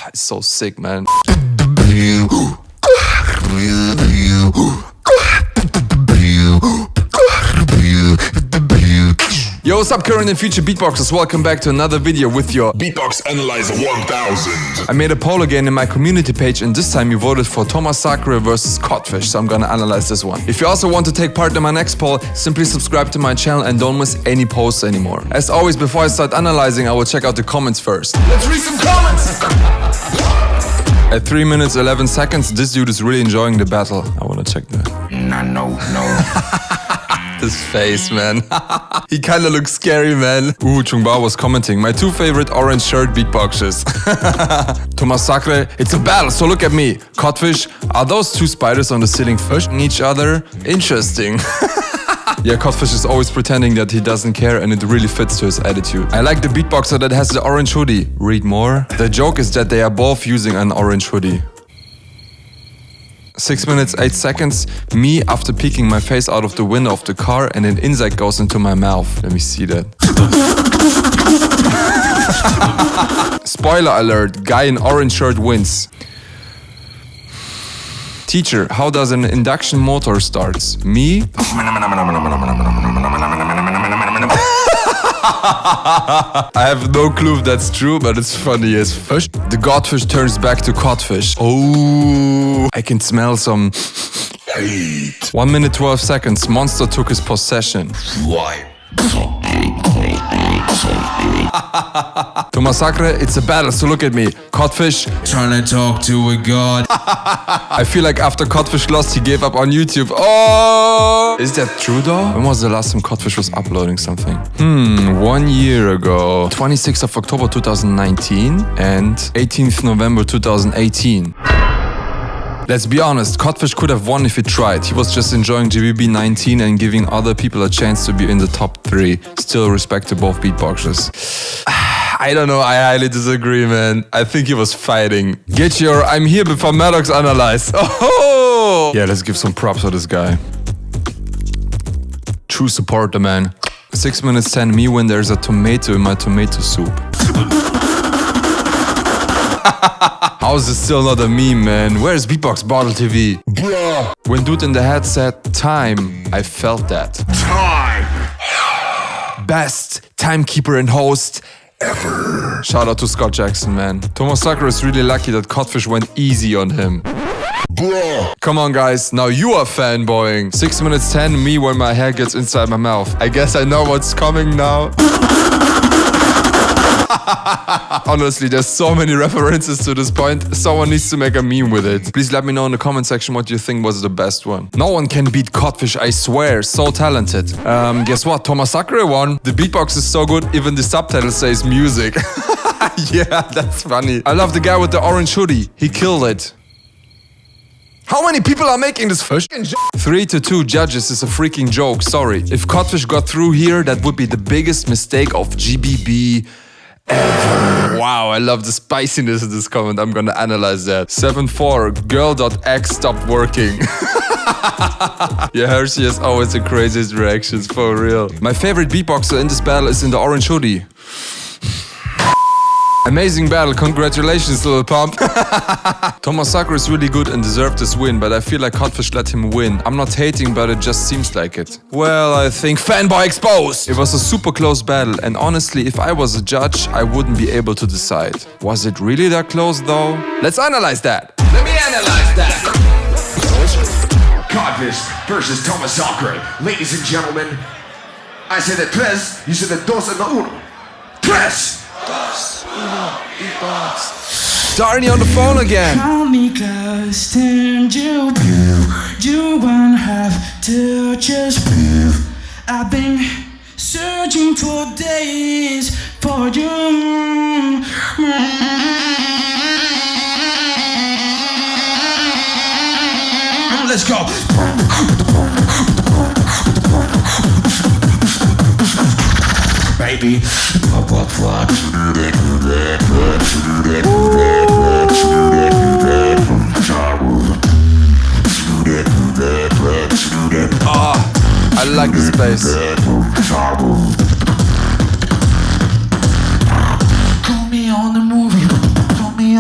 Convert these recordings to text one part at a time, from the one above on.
It's so sick, man. Yo, what's up, current and future beatboxers? Welcome back to another video with your Beatbox Analyzer 1000. I made a poll again in my community page, and this time you voted for Tomazacre versus Codfish, so I'm gonna analyze this one. If you also want to take part in my next poll, simply subscribe to my channel and don't miss any posts anymore. As always, before I start analyzing, I will check out the comments first. Let's read some comments. At 3 minutes 11 seconds, this dude is really enjoying the battle. I wanna check that. No. His face, man. He kinda looks scary, man. Chungba was commenting. My two favorite orange shirt beatboxers. Tomazacre, it's a battle, so look at me. Codfish, are those two spiders on the ceiling fishing each other? Interesting. Yeah, Codfish is always pretending that he doesn't care, and it really fits to his attitude. I like the beatboxer that has the orange hoodie. Read more. The joke is that they are both using an orange hoodie. 6 minutes 8 seconds, me after peeking my face out of the window of the car and an insect goes into my mouth. Let me see that. Spoiler alert, guy in orange shirt wins. Teacher, how does an induction motor starts? Me? I have no clue if that's true, but it's funny as fish. The godfish turns back to codfish. Oh, I can smell some hate. 1 minute 12 seconds. Monster took his possession. Why? Tomazacre, it's a battle, so look at me. Codfish, trying to talk to a god. I feel like after Codfish lost, he gave up on YouTube. Oh! Is that true though? When was the last time Codfish was uploading something? 1 year ago. 26th of October 2019 and 18th November 2018. Let's be honest, Codfish could have won if he tried. He was just enjoying GBB 19 and giving other people a chance to be in the top 3. Still respect to both beatboxers. I don't know, I highly disagree, man. I think he was fighting. Get your I'm here before Madox analyze. Oh! Yeah, let's give some props to this guy. True supporter, man. 6 minutes 10, me when there's a tomato in my tomato soup. How is this still not a meme, man? Where's Beatbox Battle TV? Bruh. When dude in the head said time, I felt that. Time. Best timekeeper and host ever. Shout out to Scott Jackson, man. Tomazacre is really lucky that Codfish went easy on him. Bruh. Come on, guys, now you are fanboying. 6 minutes 10, me when my hair gets inside my mouth. I guess I know what's coming now. Honestly, there's so many references to this point. Someone needs to make a meme with it. Please let me know in the comment section what you think was the best one. No one can beat Codfish, I swear. So talented. Guess what? Tomazacre won. The beatbox is so good, even the subtitle says music. Yeah, that's funny. I love the guy with the orange hoodie. He killed it. How many people are making this fish? 3-2 judges is a freaking joke, sorry. If Codfish got through here, that would be the biggest mistake of GBB ever. Wow, I love the spiciness of this comment. I'm gonna analyze that. 7-4, girl.x stopped working. Yeah, Hershey has always the craziest reactions, for real. My favorite beatboxer in this battle is in the orange hoodie. Amazing battle, congratulations, little pump. Tomazacre is really good and deserved this win, but I feel like Codfish let him win. I'm not hating, but it just seems like it. Well, I think fanboy exposed! It was a super close battle, and honestly, if I was a judge, I wouldn't be able to decide. Was it really that close though? Let's analyze that! Let me analyze that. Codfish versus Tomazacre. Ladies and gentlemen, I say the tres, you say the dos and the uno. Tres! Darnie on the phone again. Hold me close, turn you blue. You won't have to just prove. I've been searching for days for you. Let's go. Baby. Ooh.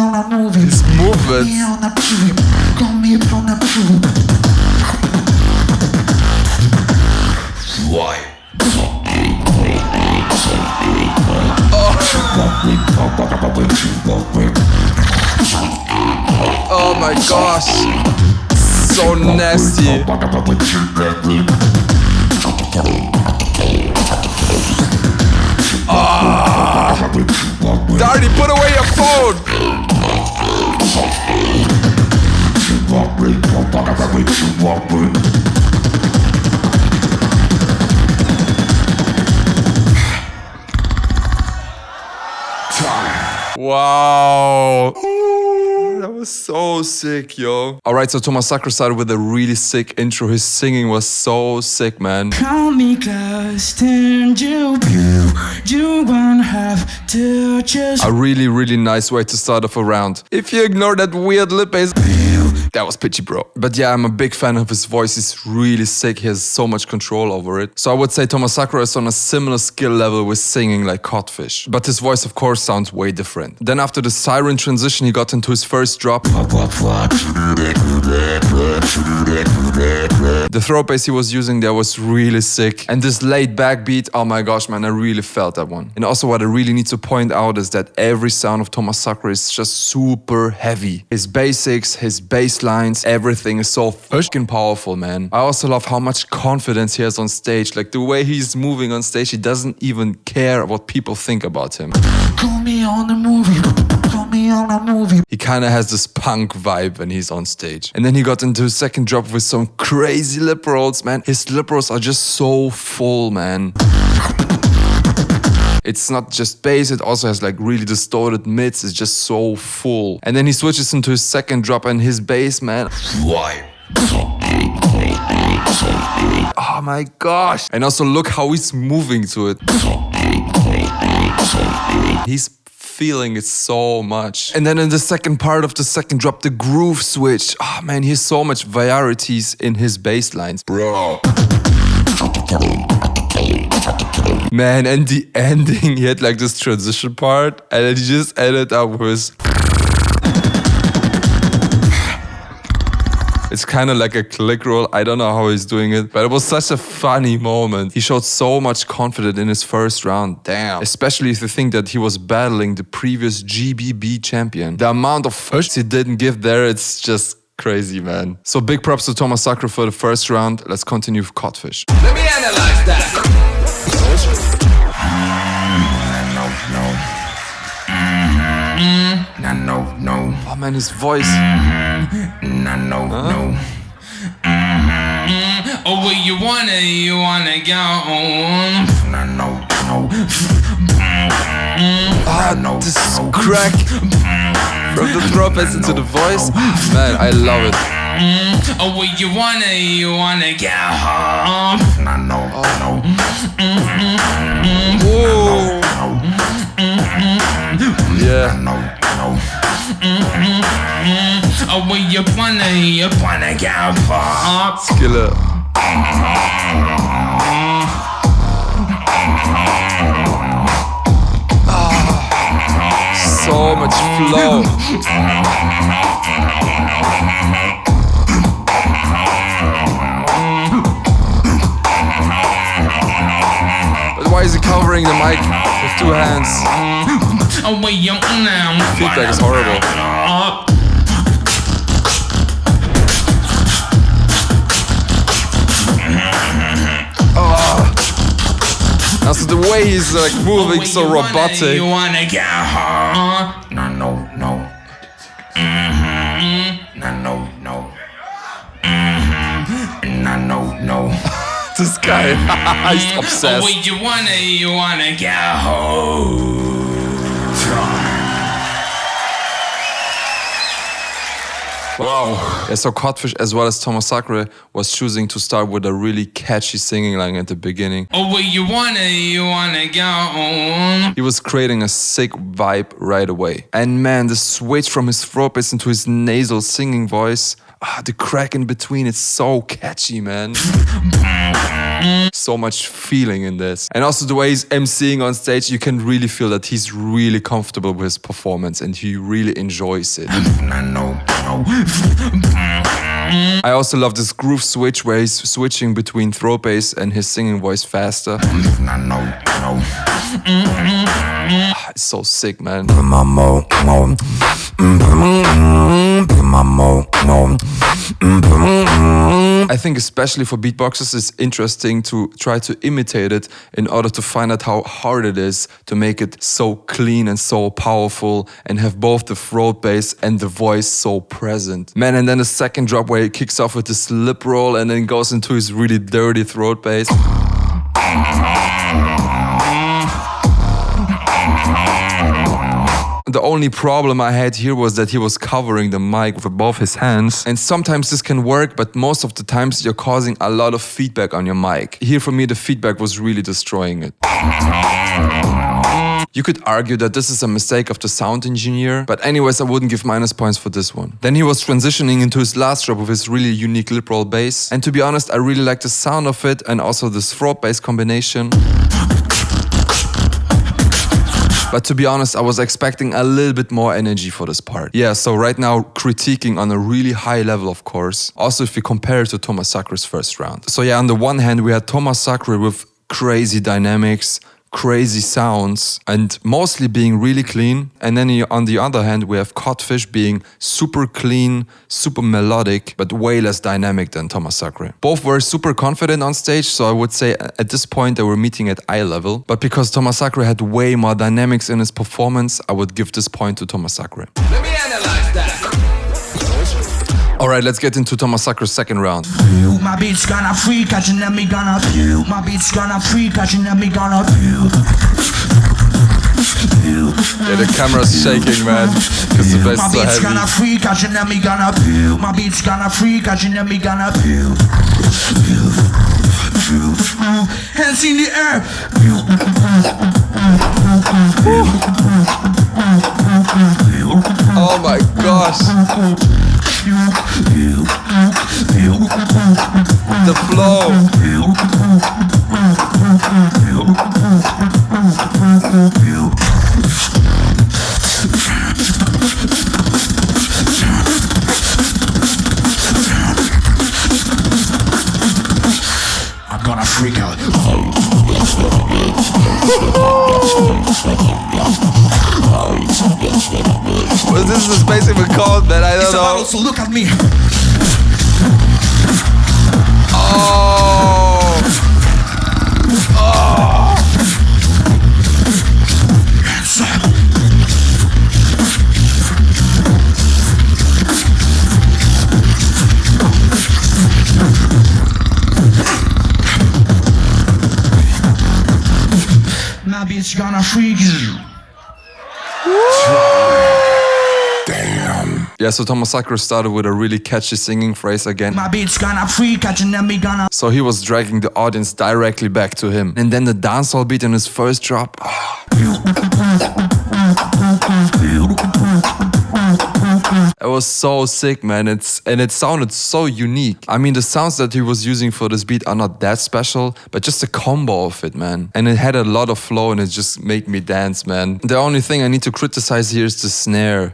His movements. Why? Oh my gosh. So nasty. Darty, put away your phone! Wow. That was so sick, yo. Alright, so Tomazacre started with a really sick intro. His singing was so sick, man. Call me close, turn you blue. You won't have to just. A really, really nice way to start off a round. If you ignore that weird lip bass, that was pitchy, bro. But yeah, I'm a big fan of his voice. He's really sick. He has so much control over it. So I would say Tomazacre is on a similar skill level with singing like Codfish. But his voice, of course, sounds way different. Then after the siren transition, he got into his first drop. The throat bass he was using there was really sick. And this laid back beat, oh my gosh, man, I really felt that one. And also what I really need to point out is that every sound of Tomazacre is just super heavy. His basics, his bass lines, everything is so fucking powerful, man. I also love how much confidence he has on stage. Like the way he's moving on stage, he doesn't even care what people think about him. Call me on the movie. Call me on the movie. He kind of has this punk vibe when he's on stage. And then he got into his second drop with some crazy lip rolls, man. His lip rolls are just so full, man. It's not just bass, it also has like really distorted mids. It's just so full. And then he switches into his second drop and his bass, man. Why? Oh my gosh. And also look how he's moving to it. He's feeling it so much. And then in the second part of the second drop, the groove switch. Oh man, he has so much varieties in his bass lines. Bro. Man, and the ending, he had like this transition part, and then he just ended up with. It's kind of like a click roll. I don't know how he's doing it, but it was such a funny moment. He showed so much confidence in his first round. Damn. Especially if you think that he was battling the previous GBB champion. The amount of push he didn't give there, it's just crazy, man. So big props to Tomazacre for the first round. Let's continue with Codfish. Let me analyze that. No. Oh man, his voice. No. Oh, well, you wanna go on. No. This crack from the throat bass into the voice. Man, I love it. Oh, well, you wanna go home. No. Whoa. Yeah. Oh, well, you wanna go home. Skiller. So much flow. But why is he covering the mic with two hands? Oh, well, you Feedback is horrible. Also the way he's like moving so robotic. You wanna go home. No. No. This guy, he's Oh, obsessed. well, you wanna go home. Wow. Yeah, so Codfish as well as Tomazacre was choosing to start with a really catchy singing line at the beginning. Oh, where you wanna go. He was creating a sick vibe right away. And man, the switch from his throat bass into his nasal singing voice, the crack in between, it's so catchy, man. So much feeling in this. And also the way he's emceeing on stage, you can really feel that he's really comfortable with his performance and he really enjoys it. I also love this groove switch where he's switching between throat bass and his singing voice faster. It's so sick, man. I think especially for beatboxers it's interesting to try to imitate it in order to find out how hard it is to make it so clean and so powerful and have both the throat bass and the voice so present. Man, and then the second drop where he kicks off with this lip roll and then goes into his really dirty throat bass. The only problem I had here was that he was covering the mic with both his hands. And sometimes this can work, but most of the times you're causing a lot of feedback on your mic. Here for me, the feedback was really destroying it. You could argue that this is a mistake of the sound engineer, but anyways, I wouldn't give minus points for this one. Then he was transitioning into his last drop with his really unique lip roll bass. And to be honest, I really like the sound of it and also this throat bass combination. But to be honest, I was expecting a little bit more energy for this part. Yeah, so right now critiquing on a really high level, of course. Also, if we compare it to Tomazacre's first round. So yeah, on the one hand, we had Tomazacre with crazy dynamics, crazy sounds, and mostly being really clean. And then on the other hand, we have Codfish being super clean, super melodic, but way less dynamic than Tomazacre. Both were super confident on stage, so I would say at this point they were meeting at eye level. But because Tomazacre had way more dynamics in his performance, I would give this point to Tomazacre. Let me analyze that. Alright, let's get into Tomazacre's second round. My beat's gonna freak, catching and me gonna. My beat's gonna freak, catching and me gonna. Yeah, the camera's shaking, man, because the bass is so heavy. My beat's gonna freak, catching and me gonna. My beat's gonna freak, catching and me gonna. Hands in the air. Oh my gosh. The flow. I'm gonna freak out. Well, this is basically called, man. I don't know. So look at me. Oh. Oh. My beat's gonna freak you. Damn. Yeah, so Tomazacre started with a really catchy singing phrase again. My beat's gonna freak, catching and me gonna. So he was dragging the audience directly back to him. And then the dancehall beat in his first drop. It was so sick, man. It sounded so unique. I mean, the sounds that he was using for this beat are not that special, but just the combo of it, man. And it had a lot of flow and it just made me dance, man. The only thing I need to criticize here is the snare.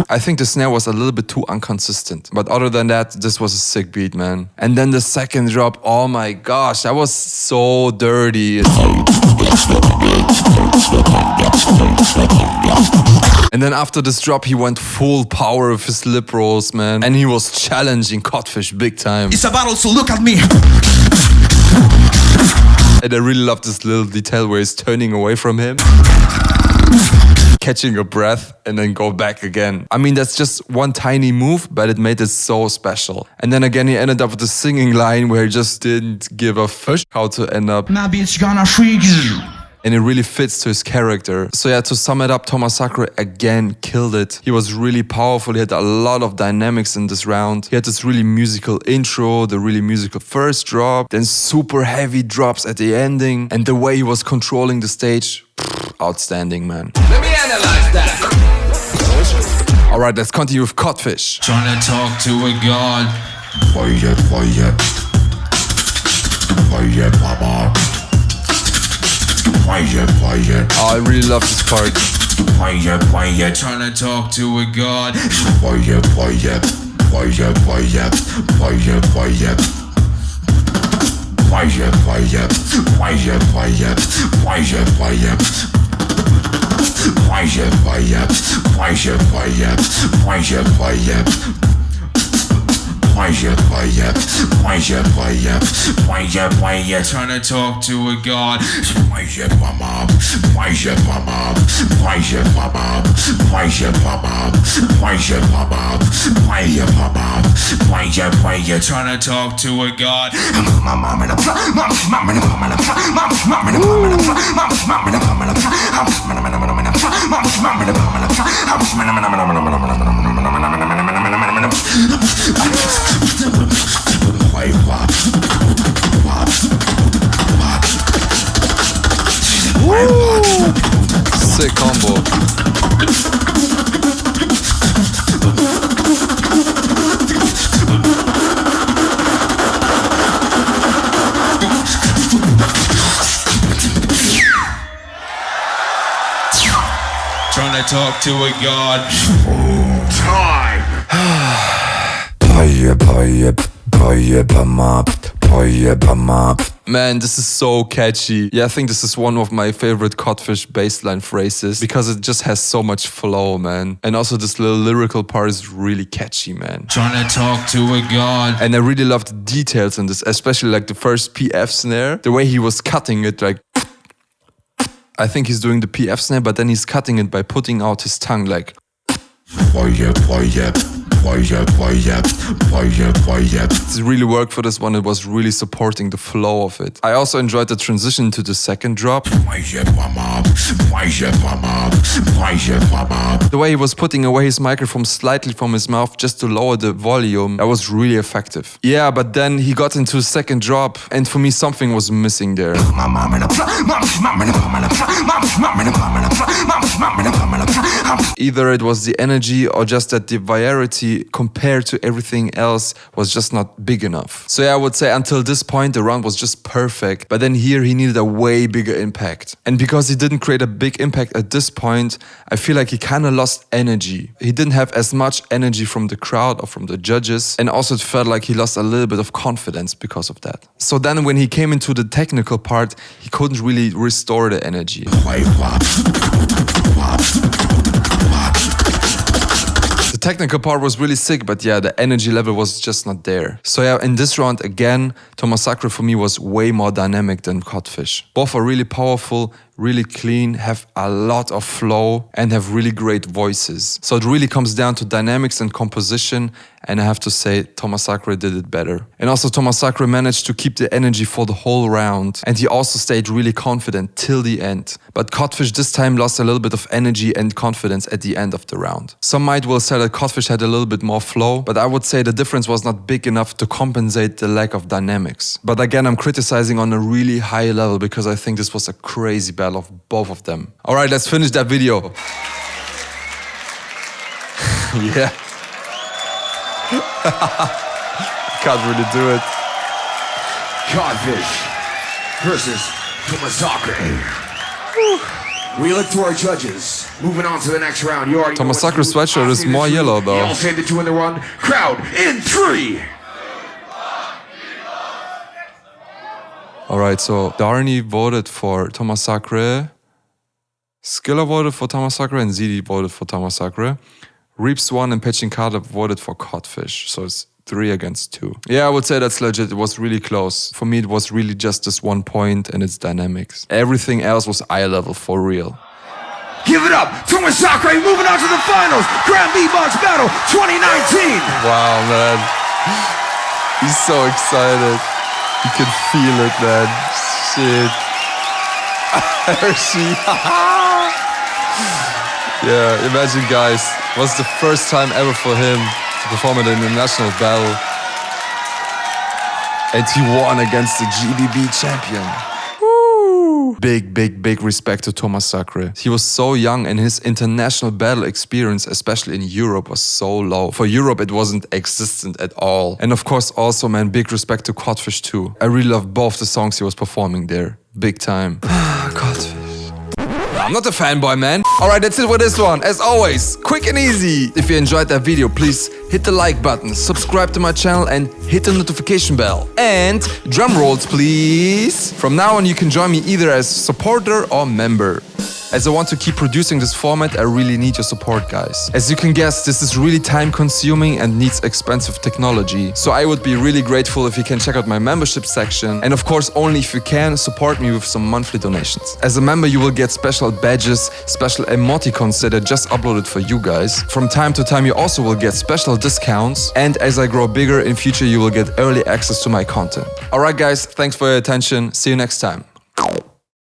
I think the snare was a little bit too inconsistent. But other than that, this was a sick beat, man. And then the second drop, oh my gosh, that was so dirty. And then after this drop, he went full power with his lip rolls, man. And he was challenging Codfish big time. It's a battle, so look at me. And I really love this little detail where he's turning away from him, catching a breath, and then go back again. I mean, that's just one tiny move, but it made it so special. And then again, he ended up with a singing line where he just didn't give a fuck how to end up. My beat's gonna freak you. and it really fits to his character. So yeah, to sum it up, Tomazacre again killed it. He was really powerful. He had a lot of dynamics in this round. He had this really musical intro, the really musical first drop, then super heavy drops at the ending, and the way he was controlling the stage, outstanding, man. Let me analyze that. Alright, let's continue with Codfish. Trying to talk to a god. Fire, fire. Fire, mama. Fire, fire. Oh, I really love this part. Fire, fire. Trying to talk to a god. Fire, fire. Fire, fire. Fire, fire. Fire, fire. Fire, fire. Fire, fire. Fire, fire, fire, fire, fire, fire. Fire, fire, fire, fire, fire, fire. Trying to talk to a god. Fire, mama, fire, mama, fire, mama, fire, mama, fire, mama, fire, mama, fire, fire. Trying to talk to a god. Sick combo. Trying to talk to a god. Time. Fire, fire, fire, mama, fire, mama. Man, this is so catchy. Yeah, I think this is one of my favorite Codfish bassline phrases because it just has so much flow, man. And also this little lyrical part is really catchy, man. Trying to talk to a god. And I really love the details in this, especially like the first PF snare. The way he was cutting it, like... I think he's doing the PF snare, but then he's cutting it by putting out his tongue, like... Fire, fire. Fire, fire, fire, fire. It really worked for this one. It was really supporting the flow of it. I also enjoyed the transition to the second drop. Fire, mama, fire, mama, fire, mama. The way he was putting away his microphone slightly from his mouth just to lower the volume, that was really effective. Yeah, but then he got into a second drop, and for me something was missing there. Either it was the energy or just that the variety compared to everything else was just not big enough. So yeah, I would say until this point the round was just perfect, but then here he needed a way bigger impact. And because he didn't create a big impact at this point, I feel like he kind of lost energy. He didn't have as much energy from the crowd or from the judges, and also it felt like he lost a little bit of confidence because of that. So then when he came into the technical part, he couldn't really restore the energy. The technical part was really sick, but yeah, the energy level was just not there. So yeah, in this round again, Tomazacre for me was way more dynamic than Codfish. Both are really powerful, really clean, have a lot of flow, and have really great voices. So it really comes down to dynamics and composition, and I have to say Tomazacre did it better. And also Tomazacre managed to keep the energy for the whole round, and he also stayed really confident till the end. But Codfish this time lost a little bit of energy and confidence at the end of the round. Some might well say that Codfish had a little bit more flow, but I would say the difference was not big enough to compensate the lack of dynamics. But again, I'm criticizing on a really high level because I think this was a crazy battle of both of them. Alright, let's finish that video. Yeah. Can't really do it. Codfish versus Tomazacre. We look to our judges. Moving on to the next round. You already know what to do. Tomazacre's sweatshirt is more yellow though. Y'all say the 2 and the 1. Crowd in 3. Alright, so Darnie voted for Tomazacre, Skiller voted for Tomazacre, and Zidi voted for Tomazacre. Reeps won and Pechinkada voted for Codfish. So it's 3 against 2. Yeah, I would say that's legit. It was really close. For me, it was really just this 1 point and its dynamics. Everything else was eye level for real. Give it up. Tomazacre moving on to the finals. Grand Beatbox Battle 2019. Wow, man. He's so excited. You can feel it, man. Shit. Hershey. Yeah, imagine guys, it was the first time ever for him to perform at an international battle. And he won against the GBB champion. Woo! Big respect to Tomazacre. He was so young and his international battle experience, especially in Europe, was so low. For Europe, it wasn't existent at all. And of course, also, man, big respect to Codfish too. I really love both the songs he was performing there. Big time. Codfish. I'm not a fanboy, man. Alright, that's it with this one. As always, quick and easy. If you enjoyed that video, please hit the like button, subscribe to my channel and hit the notification bell. And drum rolls, please. From now on, you can join me either as supporter or member. As I want to keep producing this format, I really need your support, guys. As you can guess, this is really time-consuming and needs expensive technology. So I would be really grateful if you can check out my membership section. And of course, only if you can, support me with some monthly donations. As a member, you will get special badges, special emoticons that I just uploaded for you guys. From time to time, you also will get special discounts. And as I grow bigger in future, you will get early access to my content. Alright guys, thanks for your attention. See you next time.